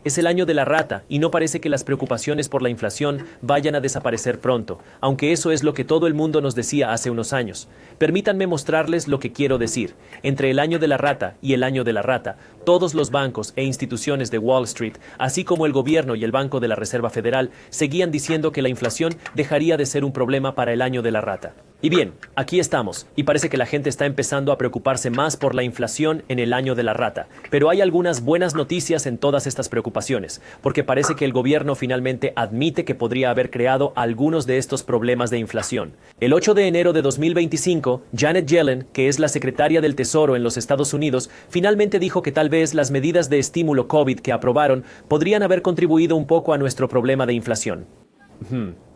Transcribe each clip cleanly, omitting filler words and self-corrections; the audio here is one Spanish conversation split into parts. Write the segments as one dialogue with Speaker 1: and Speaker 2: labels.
Speaker 1: Es el año de la rata y no parece que las preocupaciones por la inflación vayan a desaparecer pronto, aunque eso es lo que todo el mundo nos decía hace unos años. Permítanme mostrarles lo que quiero decir. Entre el año de la rata y el año de la rata, todos los bancos e instituciones de Wall Street, así como el gobierno y el Banco de la Reserva Federal, seguían diciendo que la inflación dejaría de ser un problema para el año de la rata. Y bien, aquí estamos, y parece que la gente está empezando a preocuparse más por la inflación en el año de la rata. Pero hay algunas buenas noticias en todas estas preocupaciones, porque parece que el gobierno finalmente admite que podría haber creado algunos de estos problemas de inflación. El 8 de enero de 2025, Janet Yellen, que es la secretaria del Tesoro en los Estados Unidos, finalmente dijo que tal vez las medidas de estímulo COVID que aprobaron podrían haber contribuido un poco a nuestro problema de inflación.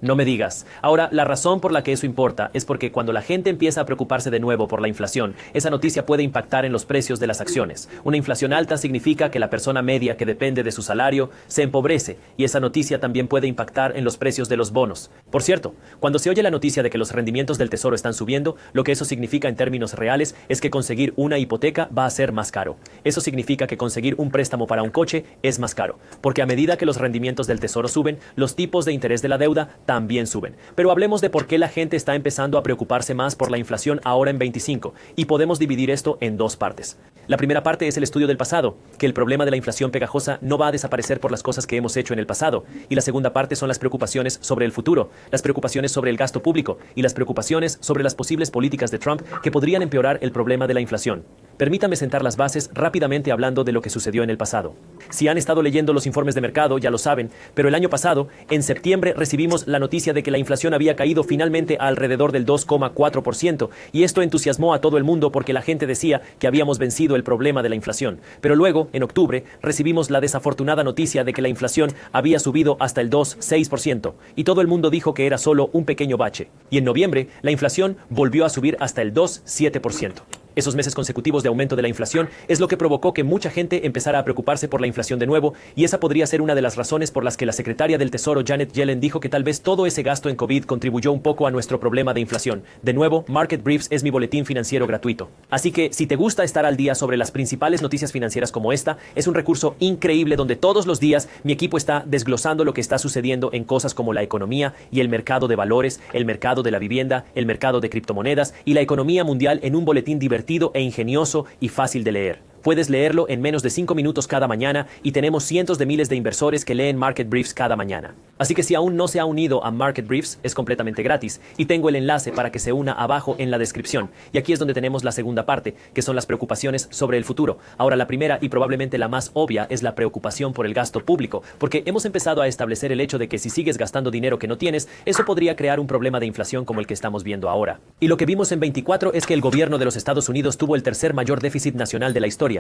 Speaker 1: No me digas. Ahora, la razón por la que eso importa es porque cuando la gente empieza a preocuparse de nuevo por la inflación, esa noticia puede impactar en los precios de las acciones. Una inflación alta significa que la persona media que depende de su salario se empobrece, y esa noticia también puede impactar en los precios de los bonos. Por cierto, cuando se oye la noticia de que los rendimientos del tesoro están subiendo, lo que eso significa en términos reales es que conseguir una hipoteca va a ser más caro. Eso significa que conseguir un préstamo para un coche es más caro, porque a medida que los rendimientos del tesoro suben, los tipos de interés de la deuda también suben. Pero hablemos de por qué la gente está empezando a preocuparse más por la inflación ahora en 25, y podemos dividir esto en dos partes. La primera parte es el estudio del pasado, que el problema de la inflación pegajosa no va a desaparecer por las cosas que hemos hecho en el pasado, y la segunda parte son las preocupaciones sobre el futuro, las preocupaciones sobre el gasto público y las preocupaciones sobre las posibles políticas de Trump que podrían empeorar el problema de la inflación. Permítame sentar las bases rápidamente hablando de lo que sucedió en el pasado. Si han estado leyendo los informes de mercado, ya lo saben, pero el año pasado, en septiembre, recibimos la noticia de que la inflación había caído finalmente a alrededor del 2,4%, y esto entusiasmó a todo el mundo porque la gente decía que habíamos vencido el problema de la inflación. Pero luego, en octubre, recibimos la desafortunada noticia de que la inflación había subido hasta el 2,6%, y todo el mundo dijo que era solo un pequeño bache. Y en noviembre, la inflación volvió a subir hasta el 2,7%. Esos meses consecutivos de aumento de la inflación es lo que provocó que mucha gente empezara a preocuparse por la inflación de nuevo, y esa podría ser una de las razones por las que la secretaria del Tesoro Janet Yellen dijo que tal vez todo ese gasto en COVID contribuyó un poco a nuestro problema de inflación. De nuevo, Market Briefs es mi boletín financiero gratuito. Así que si te gusta estar al día sobre las principales noticias financieras como esta, es un recurso increíble donde todos los días mi equipo está desglosando lo que está sucediendo en cosas como la economía y el mercado de valores, el mercado de la vivienda, el mercado de criptomonedas y la economía mundial en un boletín divertido e ingenioso y fácil de leer. Puedes leerlo en menos de 5 minutos cada mañana, y tenemos cientos de miles de inversores que leen Market Briefs cada mañana. Así que si aún no se ha unido a Market Briefs, es completamente gratis, y tengo el enlace para que se una abajo en la descripción. Y aquí es donde tenemos la segunda parte, que son las preocupaciones sobre el futuro. Ahora, la primera y probablemente la más obvia es la preocupación por el gasto público, porque hemos empezado a establecer el hecho de que si sigues gastando dinero que no tienes, eso podría crear un problema de inflación como el que estamos viendo ahora. Y lo que vimos en 24 es que el gobierno de los Estados Unidos tuvo el tercer mayor déficit nacional de la historia.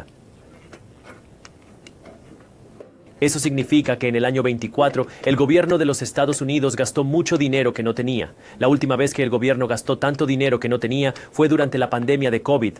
Speaker 1: Eso significa que en el año 24, el gobierno de los Estados Unidos gastó mucho dinero que no tenía. La última vez que el gobierno gastó tanto dinero que no tenía fue durante la pandemia de COVID.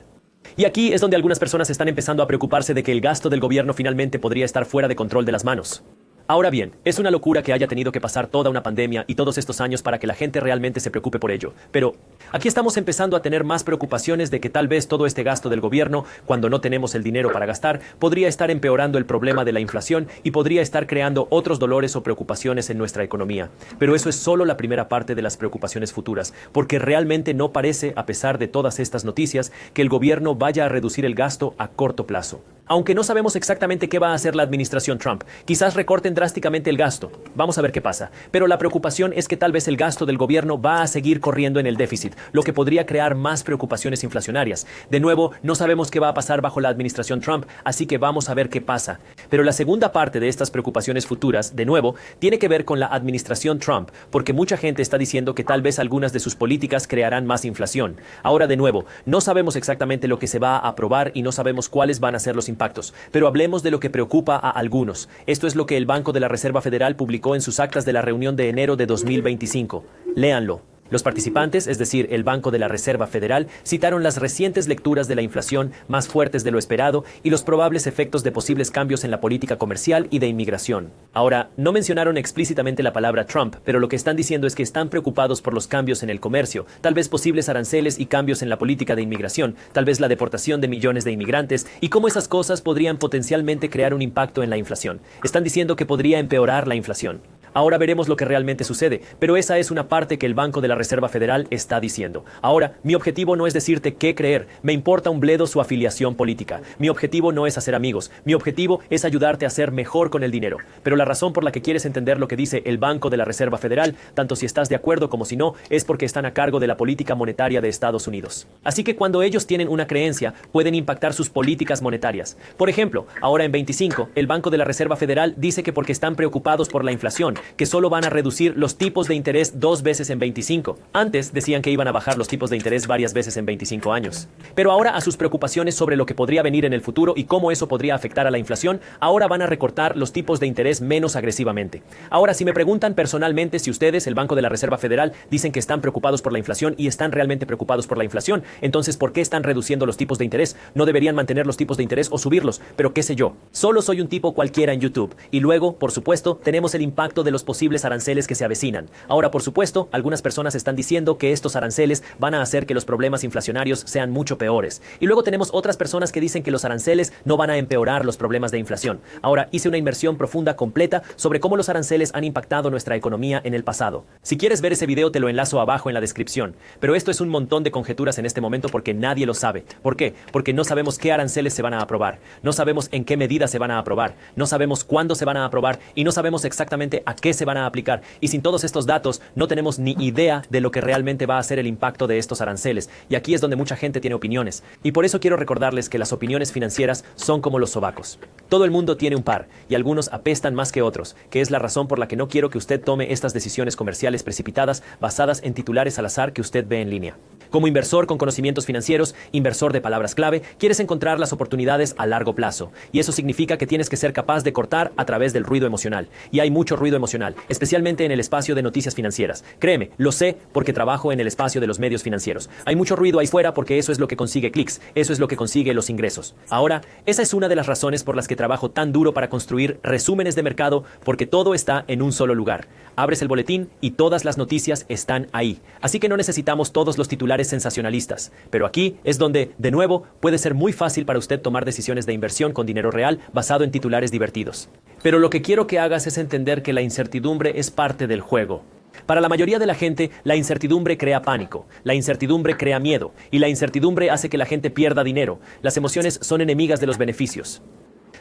Speaker 1: Y aquí es donde algunas personas están empezando a preocuparse de que el gasto del gobierno finalmente podría estar fuera de control de las manos. Ahora bien, es una locura que haya tenido que pasar toda una pandemia y todos estos años para que la gente realmente se preocupe por ello. Pero aquí estamos empezando a tener más preocupaciones de que tal vez todo este gasto del gobierno, cuando no tenemos el dinero para gastar, podría estar empeorando el problema de la inflación y podría estar creando otros dolores o preocupaciones en nuestra economía. Pero eso es solo la primera parte de las preocupaciones futuras, porque realmente no parece, a pesar de todas estas noticias, que el gobierno vaya a reducir el gasto a corto plazo. Aunque no sabemos exactamente qué va a hacer la administración Trump, quizás recorten drásticamente el gasto. Vamos a ver qué pasa. Pero la preocupación es que tal vez el gasto del gobierno va a seguir corriendo en el déficit, lo que podría crear más preocupaciones inflacionarias. De nuevo, no sabemos qué va a pasar bajo la administración Trump, así que vamos a ver qué pasa. Pero la segunda parte de estas preocupaciones futuras, de nuevo, tiene que ver con la administración Trump, porque mucha gente está diciendo que tal vez algunas de sus políticas crearán más inflación. Ahora, de nuevo, no sabemos exactamente lo que se va a aprobar y no sabemos cuáles van a ser los impactos, pero hablemos de lo que preocupa a algunos. Esto es lo que el Banco de la Reserva Federal publicó en sus actas de la reunión de enero de 2025. Léanlo. Los participantes, es decir, el Banco de la Reserva Federal, citaron las recientes lecturas de la inflación más fuertes de lo esperado y los probables efectos de posibles cambios en la política comercial y de inmigración. Ahora, no mencionaron explícitamente la palabra Trump, pero lo que están diciendo es que están preocupados por los cambios en el comercio, tal vez posibles aranceles y cambios en la política de inmigración, tal vez la deportación de millones de inmigrantes y cómo esas cosas podrían potencialmente crear un impacto en la inflación. Están diciendo que podría empeorar la inflación. Ahora veremos lo que realmente sucede, pero esa es una parte que el Banco de la Reserva Federal está diciendo. Ahora, mi objetivo no es decirte qué creer, me importa un bledo su afiliación política. Mi objetivo no es hacer amigos, mi objetivo es ayudarte a ser mejor con el dinero. Pero la razón por la que quieres entender lo que dice el Banco de la Reserva Federal, tanto si estás de acuerdo como si no, es porque están a cargo de la política monetaria de Estados Unidos. Así que cuando ellos tienen una creencia, pueden impactar sus políticas monetarias. Por ejemplo, ahora en 25, el Banco de la Reserva Federal dice que porque están preocupados por la inflación, que solo van a reducir los tipos de interés 2 veces en 25. Antes decían que iban a bajar los tipos de interés varias veces en 25 años. Pero ahora a sus preocupaciones sobre lo que podría venir en el futuro y cómo eso podría afectar a la inflación, ahora van a recortar los tipos de interés menos agresivamente. Ahora, si me preguntan personalmente si ustedes, el Banco de la Reserva Federal, dicen que están preocupados por la inflación y están realmente preocupados por la inflación, entonces ¿por qué están reduciendo los tipos de interés? ¿No deberían mantener los tipos de interés o subirlos? Pero qué sé yo. Solo soy un tipo cualquiera en YouTube. Y luego, por supuesto, tenemos el impacto de los posibles aranceles que se avecinan. Ahora, por supuesto, algunas personas están diciendo que estos aranceles van a hacer que los problemas inflacionarios sean mucho peores. Y luego tenemos otras personas que dicen que los aranceles no van a empeorar los problemas de inflación. Ahora, hice una inmersión profunda completa sobre cómo los aranceles han impactado nuestra economía en el pasado. Si quieres ver ese video, te lo enlazo abajo en la descripción. Pero esto es un montón de conjeturas en este momento porque nadie lo sabe. ¿Por qué? Porque no sabemos qué aranceles se van a aprobar. No sabemos en qué medida se van a aprobar. No sabemos cuándo se van a aprobar y no sabemos exactamente a qué se van a aplicar. Y sin todos estos datos, no tenemos ni idea de lo que realmente va a ser el impacto de estos aranceles. Y aquí es donde mucha gente tiene opiniones. Y por eso quiero recordarles que las opiniones financieras son como los sobacos. Todo el mundo tiene un par, y algunos apestan más que otros, que es la razón por la que no quiero que usted tome estas decisiones comerciales precipitadas basadas en titulares al azar que usted ve en línea. Como inversor con conocimientos financieros, inversor de palabras clave, quieres encontrar las oportunidades a largo plazo. Y eso significa que tienes que ser capaz de cortar a través del ruido emocional. Y hay mucho ruido emocional, especialmente en el espacio de noticias financieras. Créeme, lo sé porque trabajo en el espacio de los medios financieros. Hay mucho ruido ahí fuera porque eso es lo que consigue clics, eso es lo que consigue los ingresos. Ahora, esa es una de las razones por las que trabajo tan duro para construir resúmenes de mercado, porque todo está en un solo lugar. Abres el boletín y todas las noticias están ahí. Así que no necesitamos todos los titulares sensacionalistas. Pero aquí es donde, de nuevo, puede ser muy fácil para usted tomar decisiones de inversión con dinero real basado en titulares divertidos. Pero lo que quiero que hagas es entender que la incertidumbre es parte del juego. Para la mayoría de la gente, la incertidumbre crea pánico, la incertidumbre crea miedo, y la incertidumbre hace que la gente pierda dinero. Las emociones son enemigas de los beneficios.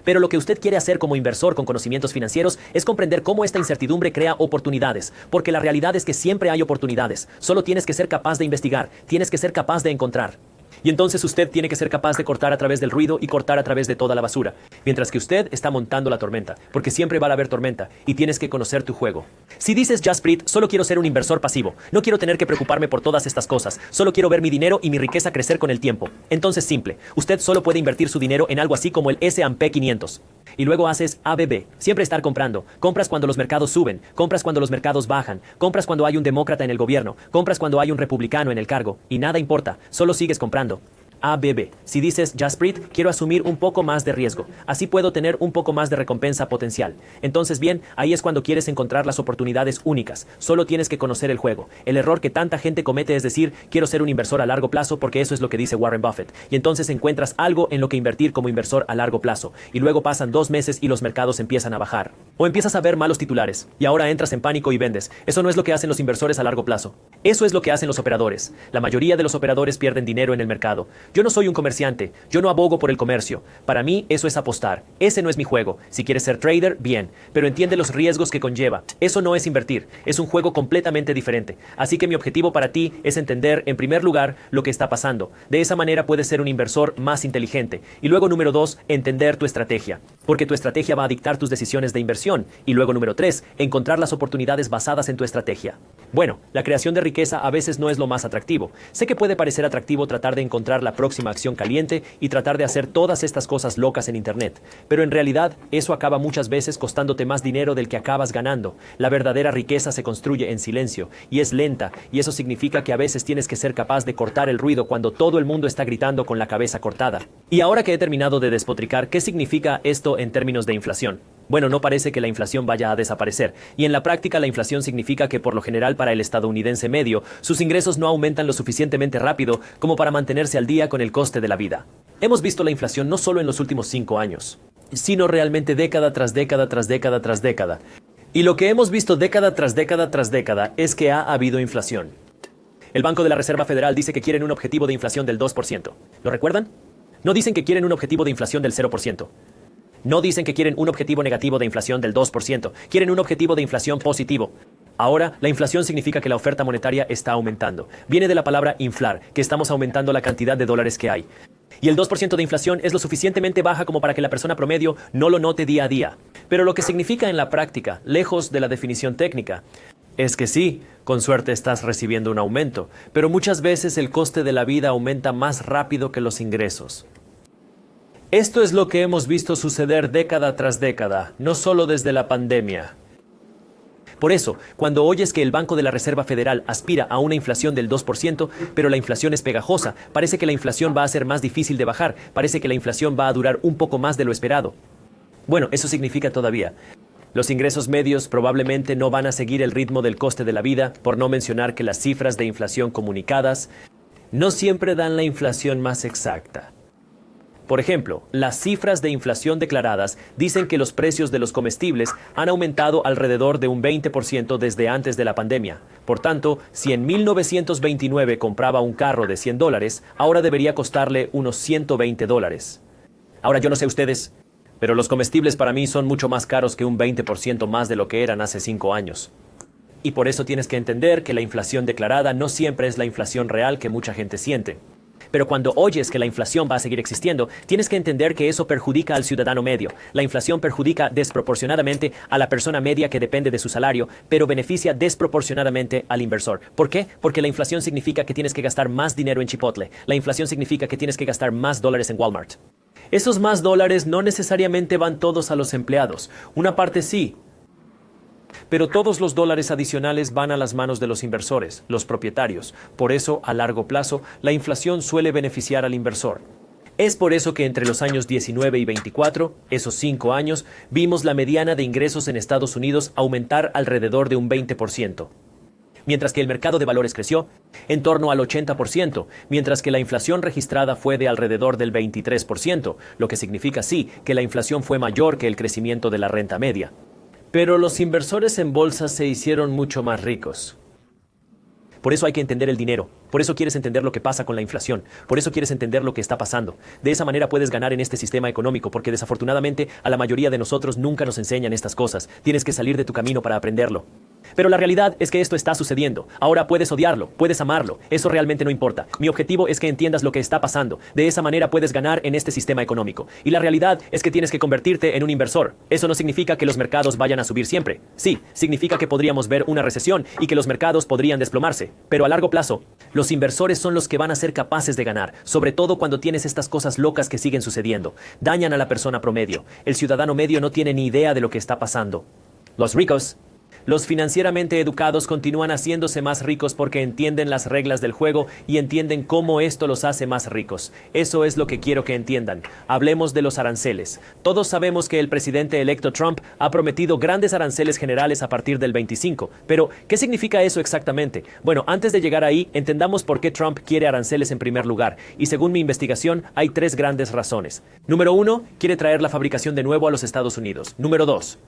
Speaker 1: Pero lo que usted quiere hacer como inversor con conocimientos financieros es comprender cómo esta incertidumbre crea oportunidades, porque la realidad es que siempre hay oportunidades. Solo tienes que ser capaz de investigar, tienes que ser capaz de encontrar. Y entonces usted tiene que ser capaz de cortar a través del ruido y cortar a través de toda la basura, mientras que usted está montando la tormenta, porque siempre va a haber tormenta y tienes que conocer tu juego. Si dices, Jaspreet, solo quiero ser un inversor pasivo, no quiero tener que preocuparme por todas estas cosas, solo quiero ver mi dinero y mi riqueza crecer con el tiempo. Entonces simple, usted solo puede invertir su dinero en algo así como el S&P 500. Y luego haces ABB, siempre estar comprando. Compras cuando los mercados suben, compras cuando los mercados bajan, compras cuando hay un demócrata en el gobierno, compras cuando hay un republicano en el cargo, y nada importa, solo sigues comprando. ABB. Si dices, Jaspreet, quiero asumir un poco más de riesgo. Así puedo tener un poco más de recompensa potencial. Entonces, bien, ahí es cuando quieres encontrar las oportunidades únicas. Solo tienes que conocer el juego. El error que tanta gente comete es decir, quiero ser un inversor a largo plazo porque eso es lo que dice Warren Buffett. Y entonces encuentras algo en lo que invertir como inversor a largo plazo. Y luego pasan 2 meses y los mercados empiezan a bajar. O empiezas a ver malos titulares. Y ahora entras en pánico y vendes. Eso no es lo que hacen los inversores a largo plazo. Eso es lo que hacen los operadores. La mayoría de los operadores pierden dinero en el mercado. Yo no soy un comerciante, yo no abogo por el comercio. Para mí eso es apostar. Ese no es mi juego. Si quieres ser trader, bien, pero entiende los riesgos que conlleva. Eso no es invertir, es un juego completamente diferente. Así que mi objetivo para ti es entender, en primer lugar, lo que está pasando. De esa manera puedes ser un inversor más inteligente. Y luego, número 2, entender tu estrategia. Porque tu estrategia va a dictar tus decisiones de inversión inflación. Y luego número 3, encontrar las oportunidades basadas en tu estrategia. Bueno, la creación de riqueza a veces no es lo más atractivo. Sé que puede parecer atractivo tratar de encontrar la próxima acción caliente y tratar de hacer todas estas cosas locas en Internet. Pero en realidad, eso acaba muchas veces costándote más dinero del que acabas ganando. La verdadera riqueza se construye en silencio y es lenta, y eso significa que a veces tienes que ser capaz de cortar el ruido cuando todo el mundo está gritando con la cabeza cortada. Y ahora que he terminado de despotricar, ¿qué significa esto en términos de inflación? Bueno, no parece que la inflación vaya a desaparecer, y en la práctica la inflación significa que por lo general para el estadounidense medio, sus ingresos no aumentan lo suficientemente rápido como para mantenerse al día con el coste de la vida. Hemos visto la inflación no solo en los últimos 5 años, sino realmente década tras década tras década tras década. Y lo que hemos visto década tras década tras década es que ha habido inflación. El Banco de la Reserva Federal dice que quieren un objetivo de inflación del 2%. ¿Lo recuerdan? No dicen que quieren un objetivo de inflación del 0%. No dicen que quieren un objetivo negativo de inflación del 2%. Quieren un objetivo de inflación positivo. Ahora, la inflación significa que la oferta monetaria está aumentando. Viene de la palabra inflar, que estamos aumentando la cantidad de dólares que hay. Y el 2% de inflación es lo suficientemente baja como para que la persona promedio no lo note día a día. Pero lo que significa en la práctica, lejos de la definición técnica, es que sí, con suerte estás recibiendo un aumento, pero muchas veces el coste de la vida aumenta más rápido que los ingresos. Esto es lo que hemos visto suceder década tras década, no solo desde la pandemia. Por eso, cuando oyes que el Banco de la Reserva Federal aspira a una inflación del 2%, pero la inflación es pegajosa, parece que la inflación va a ser más difícil de bajar, parece que la inflación va a durar un poco más de lo esperado. Bueno, eso significa todavía. Los ingresos medios probablemente no van a seguir el ritmo del coste de la vida, por no mencionar que las cifras de inflación comunicadas no siempre dan la inflación más exacta. Por ejemplo, las cifras de inflación declaradas dicen que los precios de los comestibles han aumentado alrededor de un 20% desde antes de la pandemia. Por tanto, si en 1929 compraba un carro de $100, ahora debería costarle unos $120. Ahora yo no sé ustedes, pero los comestibles para mí son mucho más caros que un 20% más de lo que eran hace 5 años. Y por eso tienes que entender que la inflación declarada no siempre es la inflación real que mucha gente siente. Pero cuando oyes que la inflación va a seguir existiendo, tienes que entender que eso perjudica al ciudadano medio. La inflación perjudica desproporcionadamente a la persona media que depende de su salario, pero beneficia desproporcionadamente al inversor. ¿Por qué? Porque la inflación significa que tienes que gastar más dinero en Chipotle. La inflación significa que tienes que gastar más dólares en Walmart. Esos más dólares no necesariamente van todos a los empleados. Una parte sí. Pero todos los dólares adicionales van a las manos de los inversores, los propietarios. Por eso, a largo plazo, la inflación suele beneficiar al inversor. Es por eso que entre los años 19 y 24, esos 5 años, vimos la mediana de ingresos en Estados Unidos aumentar alrededor de un 20%. Mientras que el mercado de valores creció en torno al 80%, mientras que la inflación registrada fue de alrededor del 23%, lo que significa sí que la inflación fue mayor que el crecimiento de la renta media. Pero los inversores en bolsa se hicieron mucho más ricos. Por eso hay que entender el dinero. Por eso quieres entender lo que pasa con la inflación. Por eso quieres entender lo que está pasando. De esa manera puedes ganar en este sistema económico, porque desafortunadamente a la mayoría de nosotros nunca nos enseñan estas cosas. Tienes que salir de tu camino para aprenderlo. Pero la realidad es que esto está sucediendo. Ahora puedes odiarlo, puedes amarlo. Eso realmente no importa. Mi objetivo es que entiendas lo que está pasando. De esa manera puedes ganar en este sistema económico. Y la realidad es que tienes que convertirte en un inversor. Eso no significa que los mercados vayan a subir siempre. Sí, significa que podríamos ver una recesión y que los mercados podrían desplomarse. Pero a largo plazo, los inversores son los que van a ser capaces de ganar, sobre todo cuando tienes estas cosas locas que siguen sucediendo. Dañan a la persona promedio. El ciudadano medio no tiene ni idea de lo que está pasando. Los ricos, los financieramente educados, continúan haciéndose más ricos porque entienden las reglas del juego y entienden cómo esto los hace más ricos. Eso es lo que quiero que entiendan. Hablemos de los aranceles. Todos sabemos que el presidente electo Trump ha prometido grandes aranceles generales a partir del 25. Pero, ¿qué significa eso exactamente? Bueno, antes de llegar ahí, entendamos por qué Trump quiere aranceles en primer lugar. Y según mi investigación, hay 3 grandes razones. Número 1, quiere traer la fabricación de nuevo a los Estados Unidos. Número 2,